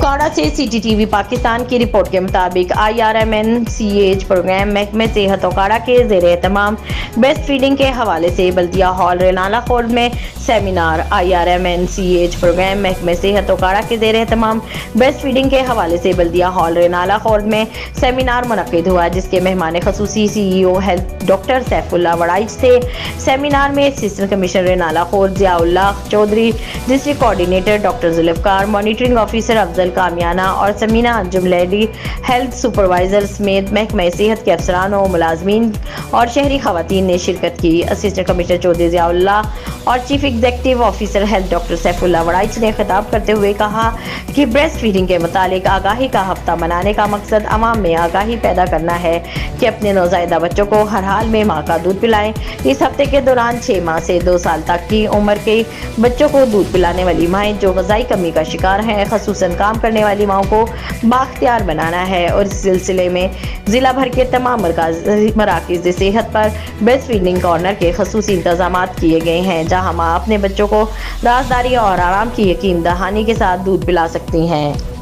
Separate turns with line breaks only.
औकाड़ा से सीटीटीवी पाकिस्तान की रिपोर्ट के मुताबिक IRMNCH प्रोग्राम महकमे सेहत औकाड़ा के ज़ेर एहतमाम ब्रेस्ट फीडिंग के हवाले से बल्दिया हॉल रेनाला खोर्द में सेमिनार। IRMNCH प्रोग्राम महकमे सेहत औकाड़ा के ज़ेर एहतमाम ब्रेस्ट फीडिंग के हवाले से बल्दिया हॉल रेनाला खोर्द में सेमिनार मुनक्किद हुआ, जिसके मेहमान खसूसी CEO health doctor Saifullah Waraich थे। सेमिनार में assistant commissioner Renala Khurd Ziaullah Chaudhry, district coordinator doctor Zulfiqar, monitoring officer Afzal Kamiana और Samina Anjum lady health supervisor समेत महकमा सेहत के अफसरान और मुलाजमीन और शहरी खवातीन ने शिरकत की। असिस्टेंट कमिश्नर चौधरी ज़ियाउल्लाह और chief executive officer health doctor Saifullah Waraich ने खिताब करते हुए कहा कि ब्रेस्ट फीडिंग के मुतालिक आगाही का हफ्ता मनाने का मकसद अवाम में आगाही पैदा करना है कि अपने नौज़ायदा बच्चों को हर हाल में माँ का दूध पिलाएं। इस हफ्ते के दौरान 6 माह से 2 साल तक की उम्र के बच्चों को दूध पिलाने वाली माएँ जो ग़िज़ाई कमी का शिकार हैं, खसूसन काम करने वाली माओं को बाख्तियार बनाना है और इस सिलसिले में ज़िला भर के तमाम मराकिज़ सेहत पर ब्रेस्ट फीडिंग कॉर्नर के खसूसी इंतजाम किए गए हैं, जहाँ माँ अपने बच्चों को राजदारी और आराम की यकीन दहानी के साथ दूध पिला सकती हैं।